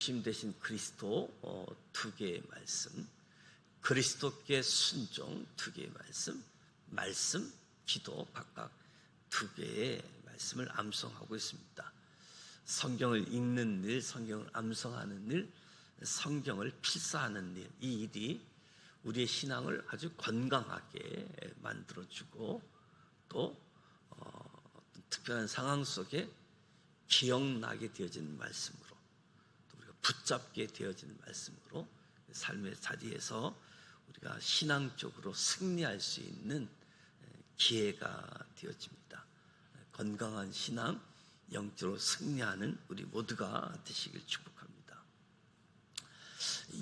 중심 되신 그리스도 두 개의 말씀, 그리스도께 순종 두 개의 말씀, 기도 각각 두 개의 말씀을 암송하고 있습니다. 성경을 읽는 일, 성경을 암송하는 일, 성경을 필사하는 일, 이 일이 우리의 신앙을 아주 건강하게 만들어주고 또 특별한 상황 속에 기억나게 되어지는 말씀으로, 또 우리가 붙잡게 되어지는 말씀으로 삶의 자리에서 우리가 신앙적으로 승리할 수 있는 기회가 되어집니다. 건강한 신앙, 영적으로 승리하는 우리 모두가 되시길 축복합니다.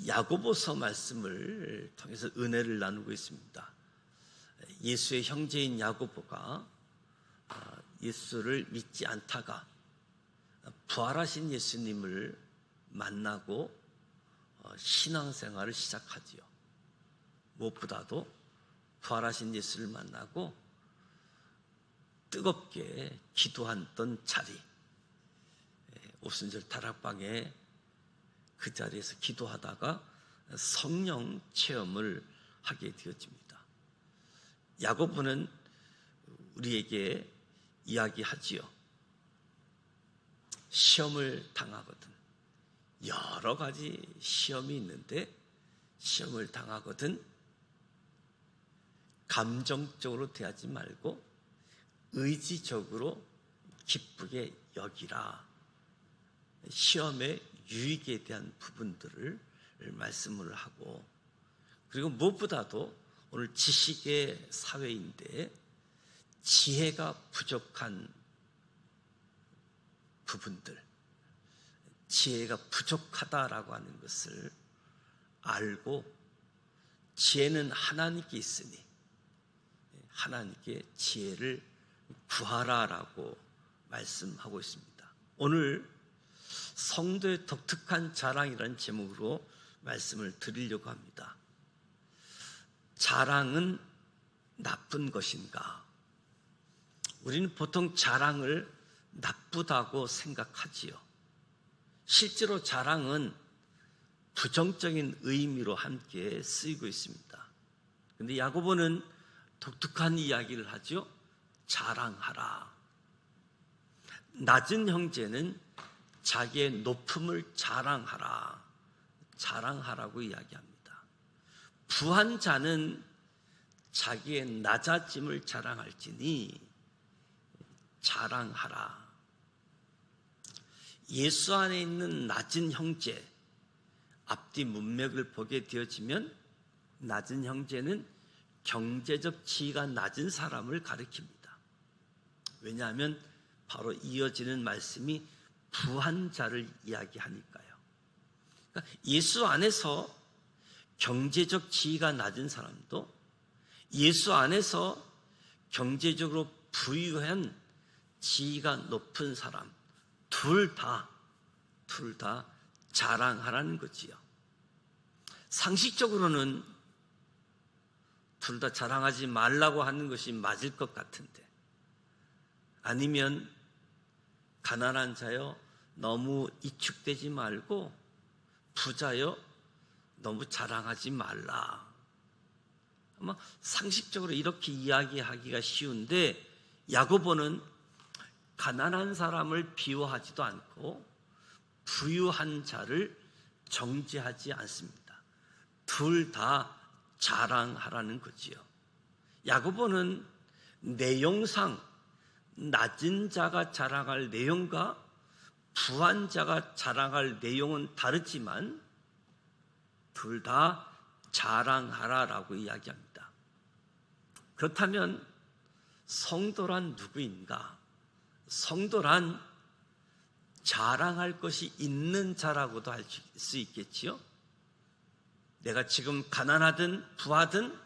야고보서 말씀을 통해서 은혜를 나누고 있습니다. 예수의 형제인 야고보가 예수를 믿지 않다가 부활하신 예수님을 만나고 신앙생활을 시작하지요. 무엇보다도 부활하신 예수를 만나고 뜨겁게 기도했던 자리, 오순절 다락방에 그 자리에서 기도하다가 성령 체험을 하게 되어집니다. 야고보는 우리에게 이야기하지요. 시험을 당하거든, 여러 가지 시험이 있는데 시험을 당하거든 감정적으로 대하지 말고 의지적으로 기쁘게 여기라. 시험의 유익에 대한 부분들을 말씀을 하고, 그리고 무엇보다도 오늘 지식의 사회인데 지혜가 부족한 부분들, 지혜가 부족하다라고 하는 것을 알고 지혜는 하나님께 있으니 하나님께 지혜를 구하라라고 말씀하고 있습니다. 오늘 성도의 독특한 자랑이라는 제목으로 말씀을 드리려고 합니다. 자랑은 나쁜 것인가? 우리는 보통 자랑을 나쁘다고 생각하지요. 실제로 자랑은 부정적인 의미로 함께 쓰이고 있습니다. 그런데 야고보는 독특한 이야기를 하죠. 자랑하라. 낮은 형제는 자기의 높음을 자랑하라고 이야기합니다. 부한 자는 자기의 낮아짐을 자랑할지니 자랑하라. 예수 안에 있는 낮은 형제, 앞뒤 문맥을 보게 되어지면 낮은 형제는 경제적 지위가 낮은 사람을 가리킵니다. 왜냐하면 바로 이어지는 말씀이 부한 자를 이야기하니까요. 그러니까 예수 안에서 경제적 지위가 낮은 사람도 예수 안에서 경제적으로 부유한 지위가 높은 사람, 둘 다 자랑하라는 거지요. 상식적으로는 둘 다 자랑하지 말라고 하는 것이 맞을 것 같은데, 아니면 가난한 자여 너무 이축되지 말고 부자여 너무 자랑하지 말라. 아마 상식적으로 이렇게 이야기하기가 쉬운데 야고보는 가난한 사람을 비호하지도 않고 부유한 자를 정죄하지 않습니다. 둘 다 자랑하라는 거지요. 야고보는 내용상 낮은 자가 자랑할 내용과 부한 자가 자랑할 내용은 다르지만 둘 다 자랑하라라고 이야기합니다. 그렇다면 성도란 누구인가? 성도란 자랑할 것이 있는 자라고도 할 수 있겠지요. 내가 지금 가난하든 부하든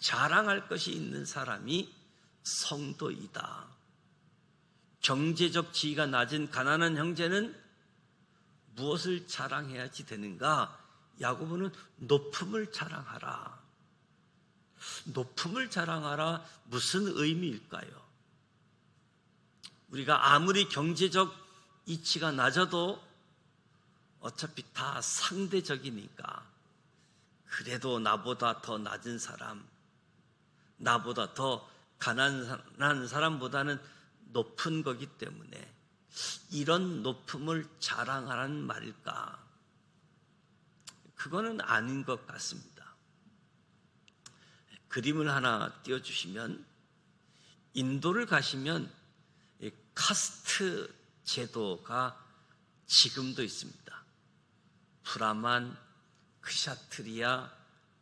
자랑할 것이 있는 사람이 성도이다. 경제적 지위가 낮은 가난한 형제는 무엇을 자랑해야지 되는가? 야고보는 높음을 자랑하라. 높음을 자랑하라, 무슨 의미일까요? 우리가 아무리 경제적 이치가 낮아도 어차피 다 상대적이니까 그래도 나보다 더 낮은 사람, 나보다 더 가난한 사람보다는 높은 거기 때문에 이런 높음을 자랑하라는 말일까? 그거는 아닌 것 같습니다. 그림을 하나 띄워주시면, 인도를 가시면 카스트 제도가 지금도 있습니다. 브라만, 크샤트리아,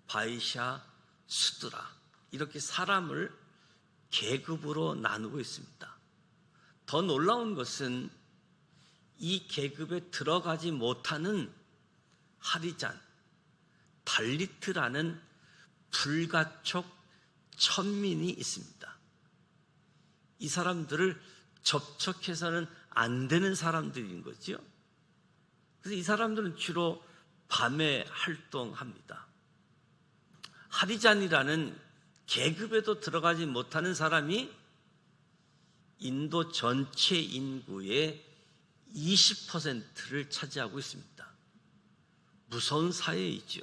바이샤, 수드라, 이렇게 사람을 계급으로 나누고 있습니다. 더 놀라운 것은 이 계급에 들어가지 못하는 하리잔, 달리트라는 불가촉 천민이 있습니다. 이 사람들을 접촉해서는 안 되는 사람들인 거죠. 그래서 이 사람들은 주로 밤에 활동합니다. 하리잔이라는 계급에도 들어가지 못하는 사람이 인도 전체 인구의 20%를 차지하고 있습니다. 무서운 사회이죠.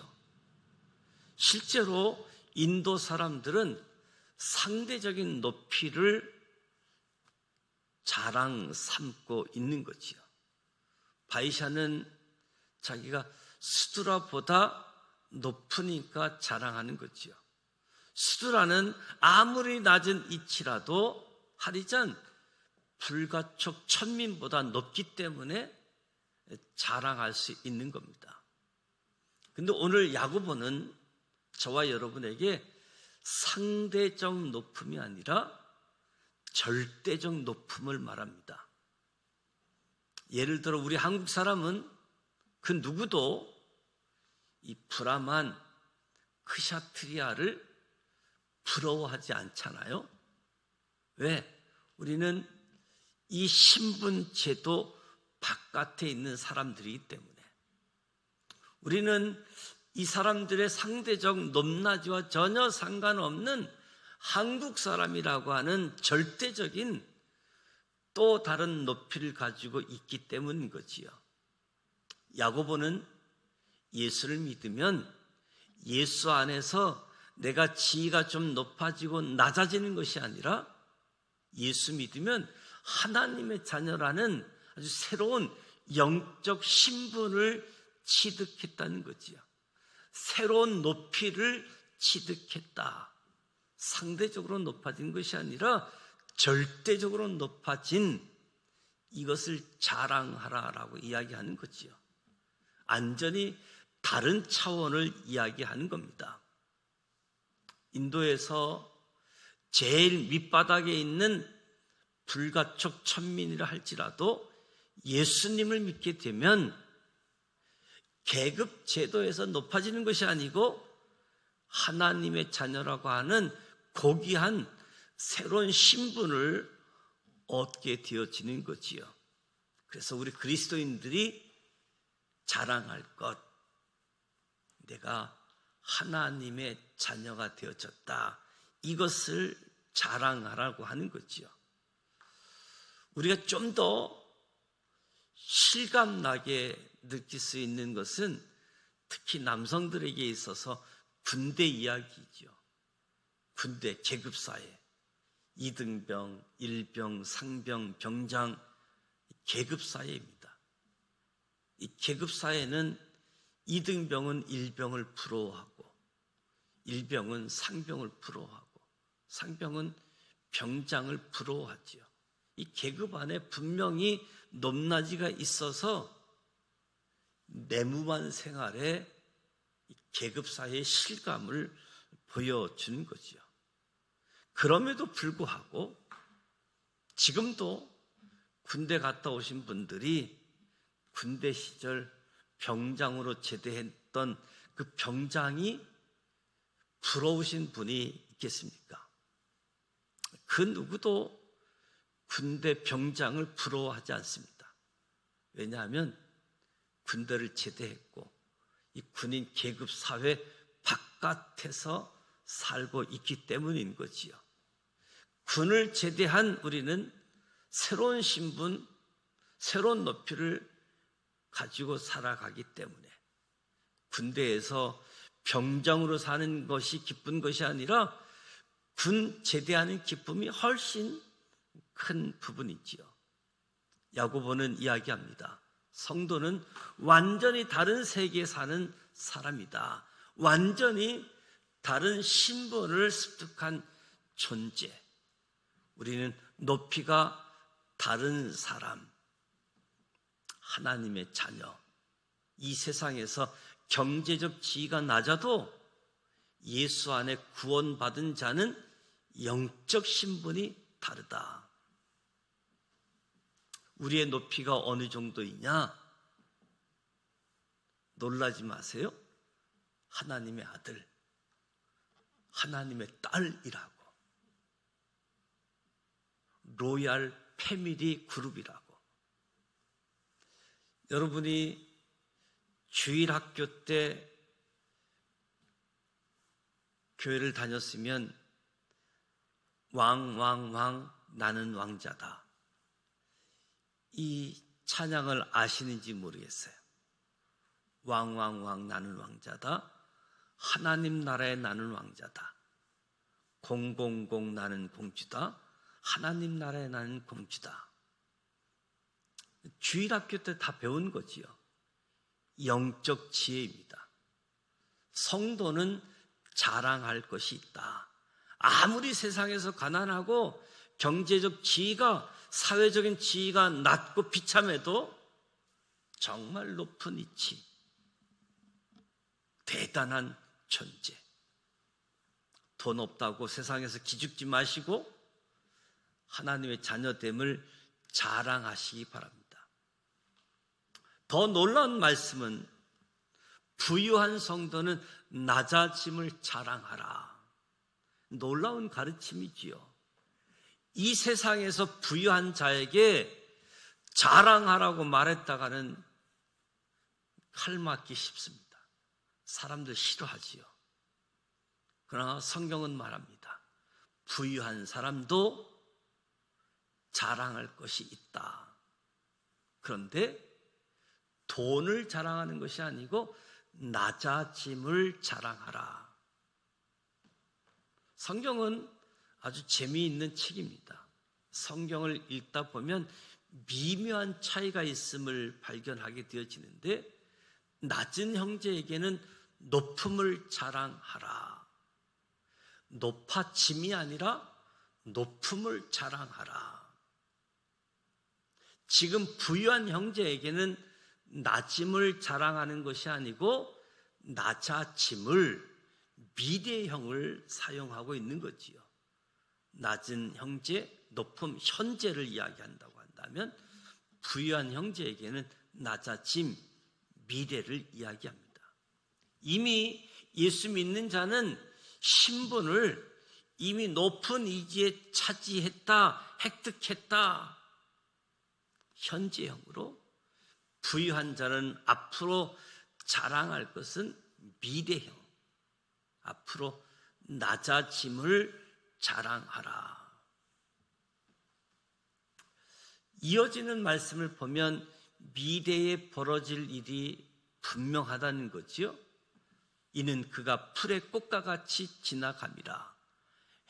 실제로 인도 사람들은 상대적인 높이를 자랑 삼고 있는 거지요. 바이샤는 자기가 수드라보다 높으니까 자랑하는 거지요. 수드라는 아무리 낮은 이치라도 하리잔 불가촉 천민보다 높기 때문에 자랑할 수 있는 겁니다. 근데 오늘 야고보는 저와 여러분에게 상대적 높음이 아니라 절대적 높음을 말합니다. 예를 들어 우리 한국 사람은 그 누구도 이 브라만, 크샤트리아를 부러워하지 않잖아요. 왜? 우리는 이 신분제도 바깥에 있는 사람들이기 때문에. 우리는 이 사람들의 상대적 높낮이와 전혀 상관없는 한국 사람이라고 하는 절대적인 또 다른 높이를 가지고 있기 때문인 거지요. 야고보는 예수를 믿으면 예수 안에서 내가 지위가 좀 높아지고 낮아지는 것이 아니라 예수 믿으면 하나님의 자녀라는 아주 새로운 영적 신분을 취득했다는 거지요. 새로운 높이를 취득했다. 상대적으로 높아진 것이 아니라 절대적으로 높아진 이것을 자랑하라라고 이야기하는 거지요. 완전히 다른 차원을 이야기하는 겁니다. 인도에서 제일 밑바닥에 있는 불가촉 천민이라 할지라도 예수님을 믿게 되면 계급 제도에서 높아지는 것이 아니고 하나님의 자녀라고 하는 고귀한 새로운 신분을 얻게 되어지는 거지요. 그래서 우리 그리스도인들이 자랑할 것, 내가 하나님의 자녀가 되어졌다, 이것을 자랑하라고 하는 거지요. 우리가 좀 더 실감나게 느낄 수 있는 것은 특히 남성들에게 있어서 군대 이야기죠. 군대 계급사회, 2등병, 1병, 상병, 병장, 계급사회입니다. 이 계급사회는 2등병은 1병을 부러워하고 1병은 상병을 부러워하고 상병은 병장을 부러워하지요. 이 계급 안에 분명히 높낮이가 있어서 내무반 생활에 계급사회의 실감을 보여주는 거지요. 그럼에도 불구하고 지금도 군대 갔다 오신 분들이 군대 시절 병장으로 제대했던 그 병장이 부러우신 분이 있겠습니까? 그 누구도 군대 병장을 부러워하지 않습니다. 왜냐하면 군대를 제대했고 이 군인 계급 사회 바깥에서 살고 있기 때문인 거지요. 군을 제대한 우리는 새로운 신분, 새로운 높이를 가지고 살아가기 때문에 군대에서 병장으로 사는 것이 기쁜 것이 아니라 군 제대하는 기쁨이 훨씬 큰 부분이지요. 야고보는 이야기합니다. 성도는 완전히 다른 세계에 사는 사람이다. 완전히 다른 신분을 습득한 존재. 우리는 높이가 다른 사람, 하나님의 자녀. 이 세상에서 경제적 지위가 낮아도 예수 안에 구원받은 자는 영적 신분이 다르다. 우리의 높이가 어느 정도이냐? 놀라지 마세요. 하나님의 아들, 하나님의 딸이라고. 로얄 패밀리 그룹이라고. 여러분이 주일학교 때 교회를 다녔으면 왕 나는 왕자다. 이 찬양을 아시는지 모르겠어요. 왕 나는 왕자다. 하나님 나라에 나는 왕자다. 000 나는 공주다. 하나님 나라에 나는 공주다. 주일학교 때 다 배운 거지요. 영적 지혜입니다. 성도는 자랑할 것이 있다. 아무리 세상에서 가난하고 경제적 지위가, 사회적인 지위가 낮고 비참해도 정말 높은 위치, 대단한 존재. 돈 없다고 세상에서 기죽지 마시고 하나님의 자녀됨을 자랑하시기 바랍니다. 더 놀라운 말씀은 부유한 성도는 낮아짐을 자랑하라. 놀라운 가르침이지요. 이 세상에서 부유한 자에게 자랑하라고 말했다가는 칼 맞기 쉽습니다. 사람들 싫어하지요. 그러나 성경은 말합니다. 부유한 사람도 자랑할 것이 있다. 그런데 돈을 자랑하는 것이 아니고 낮아짐을 자랑하라. 성경은 아주 재미있는 책입니다. 성경을 읽다 보면 미묘한 차이가 있음을 발견하게 되어지는데, 낮은 형제에게는 높음을 자랑하라. 높아짐이 아니라 높음을 자랑하라. 지금 부유한 형제에게는 낮음을 자랑하는 것이 아니고 낮아짐을, 미래형을 사용하고 있는 거지요. 낮은 형제, 높음, 현재를 이야기한다고 한다면 부유한 형제에게는 낮아짐, 미래를 이야기합니다. 이미 예수 믿는 자는 신분을 이미 높은 위치에 차지했다, 획득했다. 현재형으로, 부유한 자는 앞으로 자랑할 것은 미래형, 앞으로 낮아짐을 자랑하라. 이어지는 말씀을 보면 미래에 벌어질 일이 분명하다는 거지요. 이는 그가 풀의 꽃과 같이 지나감이라.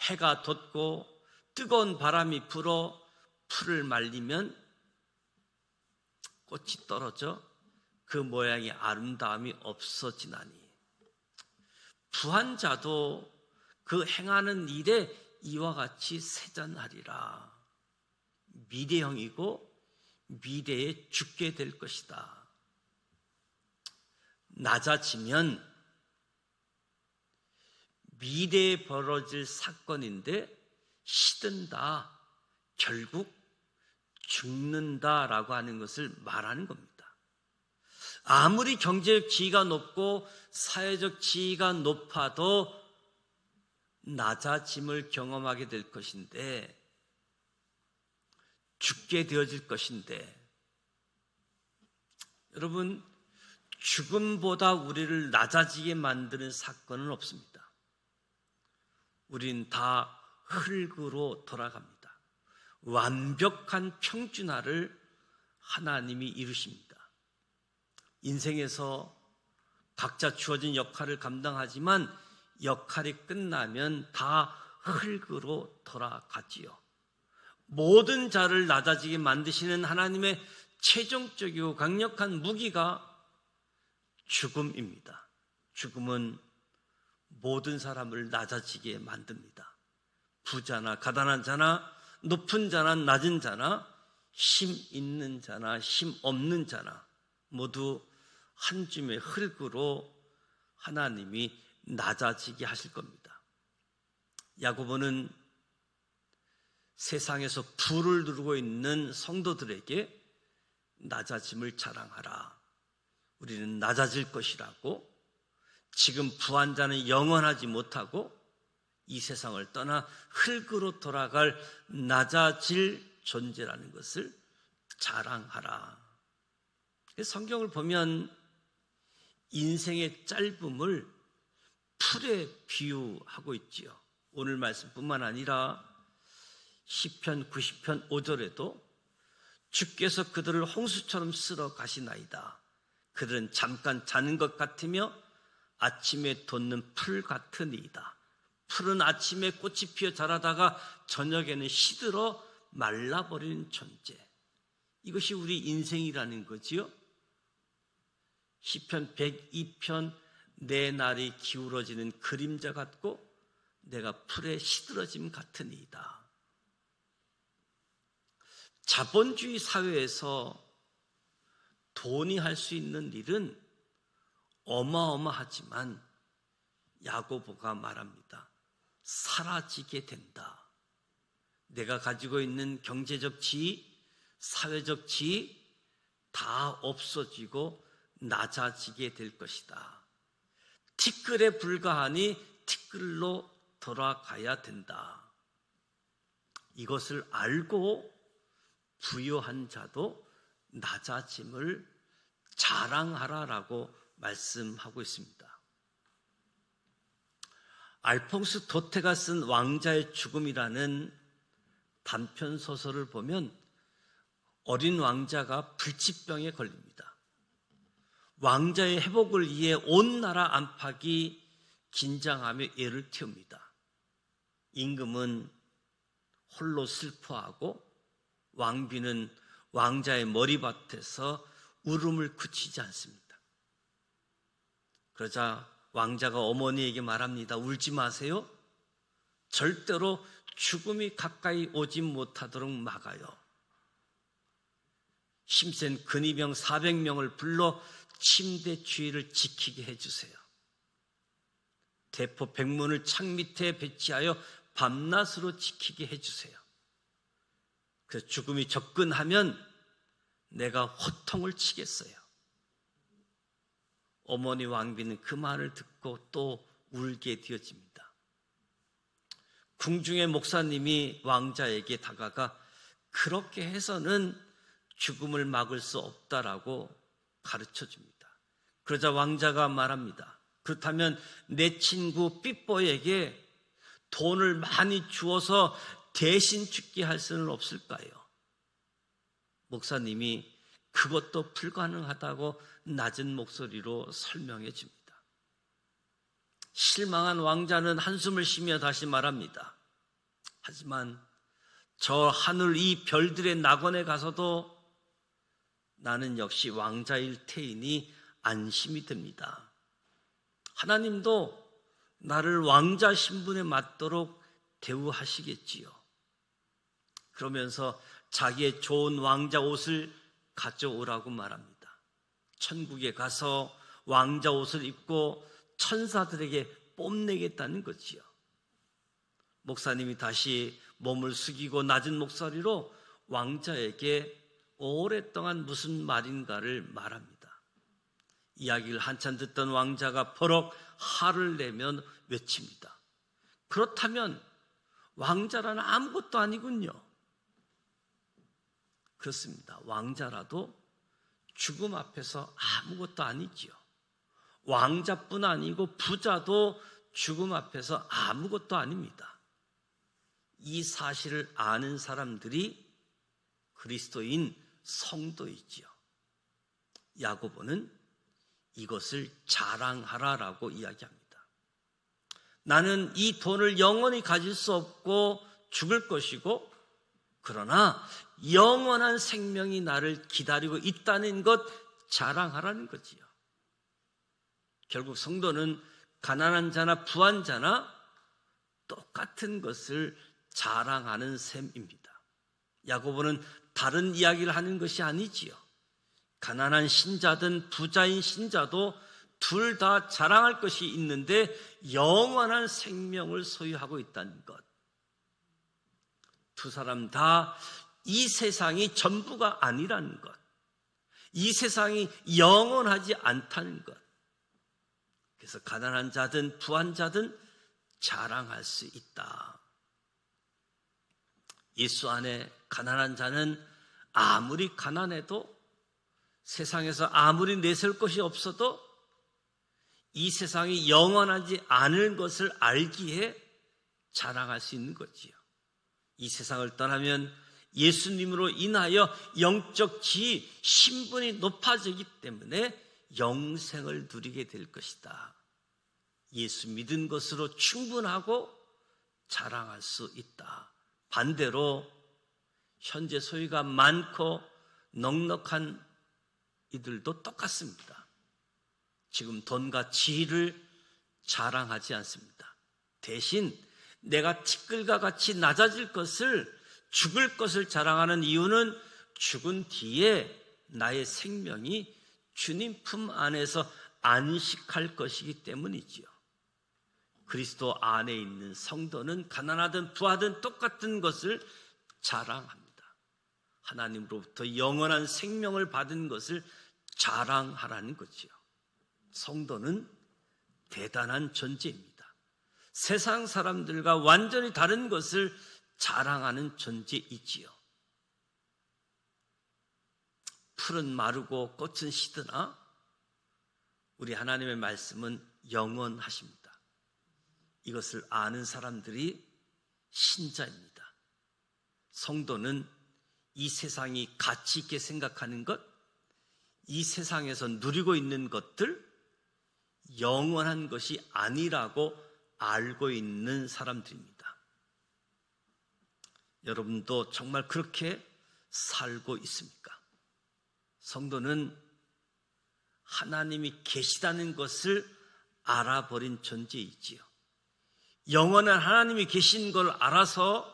해가 돋고 뜨거운 바람이 불어 풀을 말리면 꽃이 떨어져 그 모양의 아름다움이 없어지나니, 부한 자도 그 행하는 일에 이와 같이 세잔하리라. 미래형이고 미래에 죽게 될 것이다. 낮아지면 미래에 벌어질 사건인데 시든다, 결국 죽는다라고 하는 것을 말하는 겁니다. 아무리 경제적 지위가 높고 사회적 지위가 높아도 낮아짐을 경험하게 될 것인데, 죽게 되어질 것인데, 여러분, 죽음보다 우리를 낮아지게 만드는 사건은 없습니다. 우린 다 흙으로 돌아갑니다. 완벽한 평준화를 하나님이 이루십니다. 인생에서 각자 주어진 역할을 감당하지만 역할이 끝나면 다 흙으로 돌아가지요. 모든 자를 낮아지게 만드시는 하나님의 최종적이고 강력한 무기가 죽음입니다. 죽음은 모든 사람을 낮아지게 만듭니다. 부자나 가난한 자나 높은 자나 낮은 자나 힘 있는 자나 힘 없는 자나 모두 한 줌의 흙으로 하나님이 낮아지게 하실 겁니다. 야고보는 세상에서 부를 누르고 있는 성도들에게 낮아짐을 자랑하라. 우리는 낮아질 것이라고, 지금 부한 자는 영원하지 못하고 이 세상을 떠나 흙으로 돌아갈 낮아질 존재라는 것을 자랑하라. 성경을 보면 인생의 짧음을 풀에 비유하고 있지요. 오늘 말씀뿐만 아니라 시편 90편 5절에도 주께서 그들을 홍수처럼 쓸어 가시나이다. 그들은 잠깐 자는 것 같으며 아침에 돋는 풀 같으니이다. 풀은 아침에 꽃이 피어 자라다가 저녁에는 시들어 말라버리는 존재. 이것이 우리 인생이라는 거지요. 시편 102편 내 날이 기울어지는 그림자 같고 내가 풀에 시들어짐 같으니이다. 자본주의 사회에서 돈이 할 수 있는 일은 어마어마하지만 야고보가 말합니다. 사라지게 된다. 내가 가지고 있는 경제적 지위, 사회적 지위 다 없어지고 낮아지게 될 것이다. 티끌에 불과하니 티끌로 돌아가야 된다. 이것을 알고 부유한 자도 낮아짐을 자랑하라라고 말씀하고 있습니다. 알퐁스 도테가 쓴 왕자의 죽음이라는 단편 소설을 보면 어린 왕자가 불치병에 걸립니다. 왕자의 회복을 위해 온 나라 안팎이 긴장하며 애를 태웁니다. 임금은 홀로 슬퍼하고 왕비는 왕자의 머리밭에서 울음을 그치지 않습니다. 그러자 왕자가 어머니에게 말합니다. 울지 마세요. 절대로 죽음이 가까이 오지 못하도록 막아요. 힘센 근위병 400명을 불러 침대 주위를 지키게 해주세요. 대포 100문을 창 밑에 배치하여 밤낮으로 지키게 해주세요. 그 죽음이 접근하면 내가 호통을 치겠어요. 어머니 왕비는 그 말을 듣고 또 울게 되어집니다. 궁중의 목사님이 왕자에게 다가가 그렇게 해서는 죽음을 막을 수 없다라고 가르쳐 줍니다. 그러자 왕자가 말합니다. 그렇다면 내 친구 삐뽀에게 돈을 많이 주어서 대신 죽게 할 수는 없을까요? 목사님이 그것도 불가능하다고 낮은 목소리로 설명해 줍니다. 실망한 왕자는 한숨을 쉬며 다시 말합니다. 하지만 저 하늘 이 별들의 낙원에 가서도 나는 역시 왕자일 테이니 안심이 듭니다. 하나님도 나를 왕자 신분에 맞도록 대우하시겠지요. 그러면서 자기의 좋은 왕자 옷을 가져오라고 말합니다. 천국에 가서 왕자 옷을 입고 천사들에게 뽐내겠다는 거지요. 목사님이 다시 몸을 숙이고 낮은 목소리로 왕자에게 오랫동안 무슨 말인가를 말합니다. 이야기를 한참 듣던 왕자가 버럭 화를 내면 외칩니다. 그렇다면 왕자라는 아무것도 아니군요. 그렇습니다. 왕자라도 죽음 앞에서 아무것도 아니지요. 왕자뿐 아니고 부자도 죽음 앞에서 아무것도 아닙니다. 이 사실을 아는 사람들이 그리스도인 성도이지요. 야고보는 이것을 자랑하라라고 이야기합니다. 나는 이 돈을 영원히 가질 수 없고 죽을 것이고, 그러나 영원한 생명이 나를 기다리고 있다는 것 자랑하라는 거지요. 결국 성도는 가난한 자나 부한 자나 똑같은 것을 자랑하는 셈입니다. 야고보는 다른 이야기를 하는 것이 아니지요. 가난한 신자든 부자인 신자도 둘 다 자랑할 것이 있는데 영원한 생명을 소유하고 있다는 것. 두 사람 다 이 세상이 전부가 아니라는 것, 이 세상이 영원하지 않다는 것. 그래서 가난한 자든 부한 자든 자랑할 수 있다. 예수 안에 가난한 자는 아무리 가난해도, 세상에서 아무리 내세울 것이 없어도 이 세상이 영원하지 않을 것을 알기에 자랑할 수 있는 거지요. 이 세상을 떠나면 예수님으로 인하여 영적 지위, 신분이 높아지기 때문에 영생을 누리게 될 것이다. 예수 믿은 것으로 충분하고 자랑할 수 있다. 반대로 현재 소유가 많고 넉넉한 이들도 똑같습니다. 지금 돈과 지위를 자랑하지 않습니다. 대신 내가 티끌과 같이 낮아질 것을, 죽을 것을 자랑하는 이유는 죽은 뒤에 나의 생명이 주님 품 안에서 안식할 것이기 때문이지요. 그리스도 안에 있는 성도는 가난하든 부하든 똑같은 것을 자랑합니다. 하나님으로부터 영원한 생명을 받은 것을 자랑하라는 거지요. 성도는 대단한 존재입니다. 세상 사람들과 완전히 다른 것을 자랑하는 존재이지요. 풀은 마르고 꽃은 시드나 우리 하나님의 말씀은 영원하십니다. 이것을 아는 사람들이 신자입니다. 성도는 이 세상이 가치 있게 생각하는 것, 이 세상에서 누리고 있는 것들, 영원한 것이 아니라고 알고 있는 사람들입니다. 여러분도 정말 그렇게 살고 있습니까? 성도는 하나님이 계시다는 것을 알아버린 존재이지요. 영원한 하나님이 계신 걸 알아서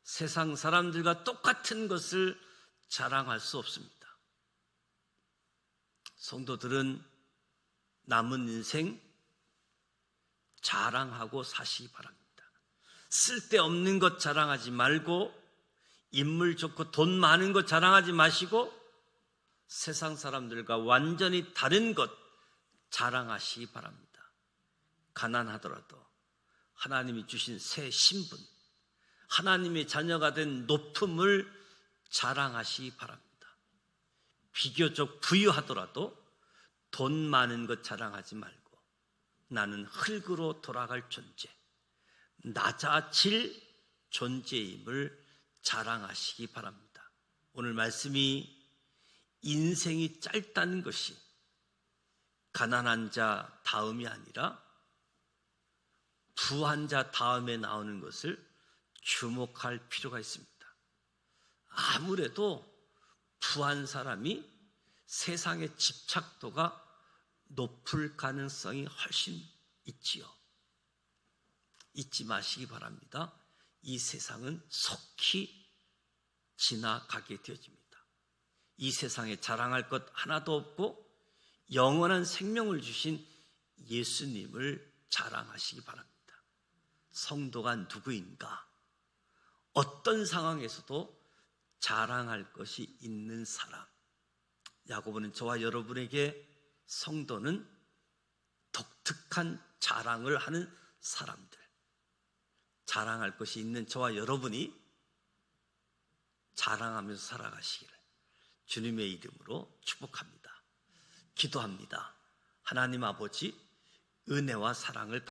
세상 사람들과 똑같은 것을 자랑할 수 없습니다. 성도들은 남은 인생 자랑하고 사시기 바랍니다. 쓸데없는 것 자랑하지 말고, 인물 좋고 돈 많은 것 자랑하지 마시고, 세상 사람들과 완전히 다른 것 자랑하시기 바랍니다. 가난하더라도 하나님이 주신 새 신분, 하나님의 자녀가 된 높음을 자랑하시기 바랍니다. 비교적 부유하더라도 돈 많은 것 자랑하지 말고, 나는 흙으로 돌아갈 존재, 낮아질 존재임을 자랑하시기 바랍니다. 오늘 말씀이 인생이 짧다는 것이 가난한 자 다음이 아니라 부한 자 다음에 나오는 것을 주목할 필요가 있습니다. 아무래도 부한 사람이 세상의 집착도가 높을 가능성이 훨씬 있지요. 잊지 마시기 바랍니다. 이 세상은 속히 지나가게 되어집니다. 이 세상에 자랑할 것 하나도 없고 영원한 생명을 주신 예수님을 자랑하시기 바랍니다. 성도가 누구인가? 어떤 상황에서도 자랑할 것이 있는 사람. 야고보는 저와 여러분에게 성도는 독특한 자랑을 하는 사람들, 자랑할 것이 있는 저와 여러분이 자랑하면서 살아가시기를 주님의 이름으로 축복합니다. 기도합니다. 하나님 아버지, 은혜와 사랑을